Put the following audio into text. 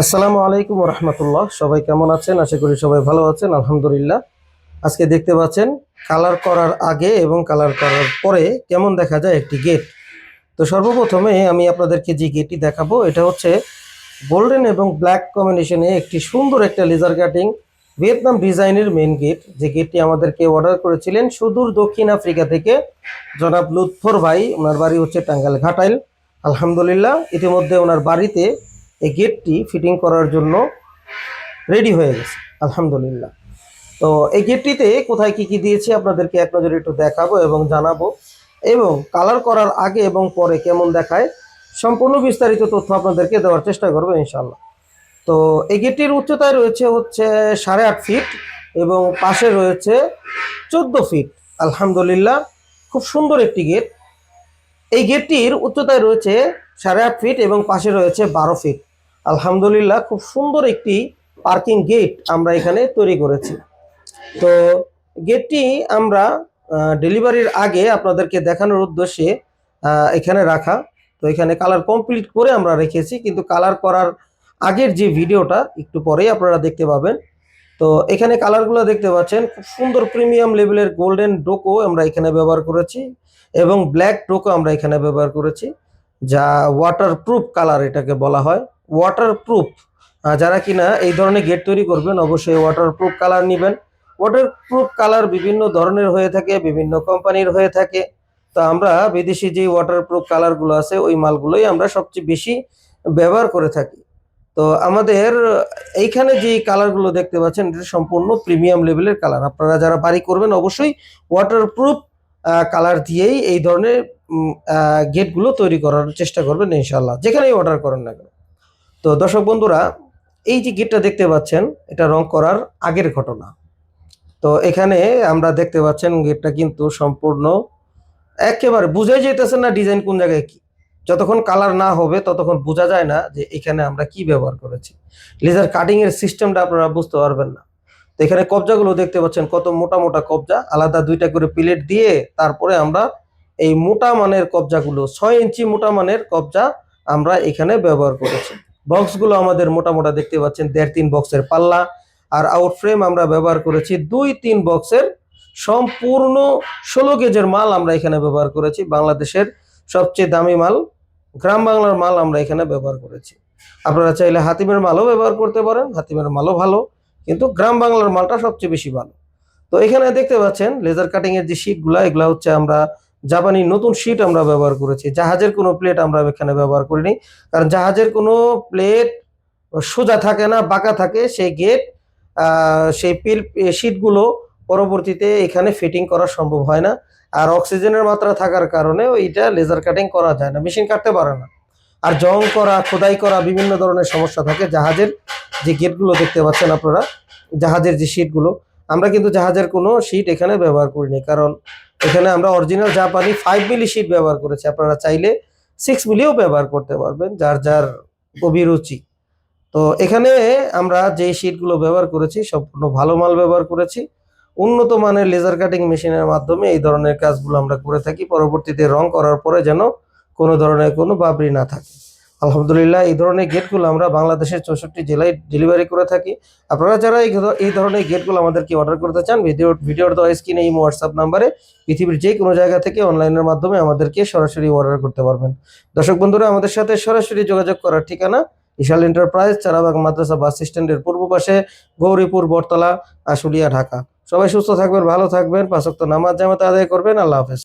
আসসালামু আলাইকুম রহমতুল্লাহ। সবাই কেমন আছেন? আশা করি সবাই ভালো আছেন, আলহামদুলিল্লাহ। আজকে দেখতে পাচ্ছেন কালার করার আগে এবং কালার করার পরে কেমন দেখা যায় একটি গেট। তো সর্বপ্রথমে আমি আপনাদেরকে যে গেটটি দেখাবো এটা হচ্ছে গোল্ডেন এবং ব্ল্যাক কম্বিনেশনে একটি সুন্দর একটা লেজার কাটিং ভিয়েতনাম ডিজাইনের মেন গেট, যে গেটটি আমাদেরকে অর্ডার করেছিলেন সুদূর দক্ষিণ আফ্রিকা থেকে জনাব লুৎফর ভাই। ওনার বাড়ি হচ্ছে টাঙ্গাইল ঘাটাইল। আলহামদুলিল্লাহ ইতিমধ্যে ওনার বাড়িতে এই গেটটি ফিটিং করার জন্য রেডি হয়ে গেছে, আলহামদুলিল্লাহ। তো এই গেটটিতে কোথায় কি কি দিয়েছি আপনাদেরকে এক নজরে একটু দেখাবো এবং জানাবো, এবং কালার করার আগে এবং পরে কেমন দেখায় সম্পূর্ণ বিস্তারিত তথ্য আপনাদেরকে দেওয়ার চেষ্টা করবো ইনশাল্লাহ। তো এই গেটটির উচ্চতায় রয়েছে হচ্ছে 8.5 ফিট এবং পাশে রয়েছে 14 ফিট। আলহামদুলিল্লাহ খুব সুন্দর একটি গেট। এই গেটটির উচ্চতায় রয়েছে 8.5 ফিট এবং পাশে রয়েছে 12 ফিট। আলহামদুলিল্লাহ খুব সুন্দর একটি পার্কিং গেট আমরা এখানে তৈরি করেছি। তো গেটটি আমরা ডেলিভারির আগে আপনাদেরকে দেখানোর উদ্দেশ্যে এখানে রাখা। তো এখানে কালার কমপ্লিট করে আমরা রেখেছি, কিন্তু কালার করার আগের যে ভিডিওটা একটু পরেই আপনারা দেখতে পাবেন। তো এখানে কালারগুলো দেখতে পাচ্ছেন, খুব সুন্দর প্রিমিয়াম লেভেলের গোল্ডেন ডোকো আমরা এখানে ব্যবহার করেছি এবং ব্ল্যাক ডোকো আমরা এখানে ব্যবহার করেছি, যা ওয়াটারপ্রুফ কালার এটাকে বলা হয়। ওয়াটারপ্রুফ, যারা কিনা এই ধরনের গেট তৈরি করবেন অবশ্যই ওয়াটারপ্রুফ কালার নেবেন। ওয়াটারপ্রুফ কালার বিভিন্ন ধরনের হয়ে থাকে, বিভিন্ন কোম্পানির হয়ে থাকে। তো আমরা বিদেশি যে ওয়াটারপ্রুফ কালারগুলো আছে ওই মালগুলোই আমরা সবচেয়ে বেশি ব্যবহার করে থাকি। তো আমাদের এইখানে যে কালারগুলো দেখতে পাচ্ছেন এটা সম্পূর্ণ প্রিমিয়াম লেভেলের কালার। আপনারা যারা বাড়ি করবেন অবশ্যই ওয়াটারপ্রুফ কালার দিয়েই এই ধরনের গেটগুলো তৈরি করার চেষ্টা করবেন ইনশাল্লাহ, যেখানেই অর্ডার করেন না কেন। তো দর্শক বন্ধুরা, এই যে গেটটা দেখতে পাচ্ছেন এটা রং করার আগের ঘটনা। তো এখানে আমরা দেখতে পাচ্ছেন গেটটা কিন্তু সম্পূর্ণ একেবারে বুঝাই যেতেছে না ডিজাইন কোন জায়গায় কি। যতক্ষণ কালার না হবে ততক্ষণ বোঝা যায় না যে এখানে আমরা কি ব্যবহার করেছি। লেজার কাটিং এর সিস্টেমটা আপনারা বুঝতে পারবেন না। তো এখানে কবজাগুলো দেখতে পাচ্ছেন কত মোটা মোটা কবজা, আলাদা দুইটা করে প্লেট দিয়ে তারপরে আমরা এই মোটা মানের কবজাগুলো 6 ইঞ্চি মোটা মানের কবজা আমরা এখানে ব্যবহার করেছি। বক্সগুলো আমাদের মোটা মোটা দেখতে পাচ্ছেন 1.5-3 বক্সের পাল্লা, আর আউট ফ্রেম আমরা ব্যবহার করেছি 2-3 বক্সের সম্পূর্ণ 16 গেজের মাল আমরা এখানে ব্যবহার করেছি। বাংলাদেশের সবচেয়ে দামি মাল, গ্রাম বাংলার মাল আমরা এখানে ব্যবহার করেছি। আপনারা চাইলে হাতিমের মালও ব্যবহার করতে পারেন, হাতিমের মালও ভালো, কিন্তু গ্রাম বাংলার মালটা সবচেয়ে বেশি ভালো। তো এখানে দেখতে পাচ্ছেন লেজার কাটিং এর যে শীটগুলো, এগুলা হচ্ছে আমরা জাপানি নতুন শীট আমরা ব্যবহার করেছি। জাহাজের কোনো প্লেট আমরা এখানে ব্যবহার করিনি, কারণ জাহাজের কোনো প্লেট সোজা থাকে না, বাঁকা থাকে। সেই গেট সেই শীটগুলো পরবর্তীতে এখানে ফিটিং করা সম্ভব হয় না। আর অক্সিজেনের মাত্রা থাকার কারণে ওইটা লেজার কাটিং করা যায় না, মেশিন কাটতে পারে না। আর জং করা, খোদাই করা বিভিন্ন ধরনের সমস্যা থাকে। জাহাজের যে গেটগুলো দেখতে পাচ্ছেন আপনারা, জাহাজের যে শীটগুলো, আমরা কিন্তু জাহাজের কোনো শীট এখানে ব্যবহার করিনি, কারণ এখানে আমরা অরিজিনাল জাপানি 5 মিলি শীট ব্যবহার করেছি। আপনারা চাইলে 6 মিলিও ব্যবহার করতে পারবেন, যার যার অভিরুচি। তো এখানে আমরা যে শীটগুলো ব্যবহার করেছি সম্পূর্ণ ভালো মাল ব্যবহার করেছি। উন্নত মানের লেজার কাটিং মেশিনের মাধ্যমে এই ধরনের কাজগুলো আমরা করে থাকি, পরবর্তীতে রং করার পরে যেন কোনো ধরনের কোনো বাবরি না থাকে। আলহামদুলিল্লাহ এই ধরনের গেটগুলো আমরা বাংলাদেশের 64 জেলায় ডেলিভারি করে থাকি। আপনারা যারা এই ধরনের গেটগুলো আমাদেরকে অর্ডার করতে চান, ভিডিওর দেওয়া স্ক্রিনে এই হোয়াটসঅ্যাপ নাম্বারে পৃথিবীর যে কোনো জায়গা থেকে অনলাইনের মাধ্যমে আমাদেরকে সরাসরি অর্ডার করতে পারবেন। দর্শক বন্ধুরা, আমাদের সাথে সরাসরি যোগাযোগ করার ঠিকানা বিশাল এন্টারপ্রাইজ, চারাবাগ মাদ্রাসা বাস স্ট্যান্ডের পূর্ব পাশে, গৌরীপুর, বটতলা, আশুলিয়া, ঢাকা। সবাই সুস্থ থাকবেন, ভালো থাকবেন, 5 ওয়াক্ত নামাজ জামাতে আদায় করবেন। আল্লাহ হাফেজ।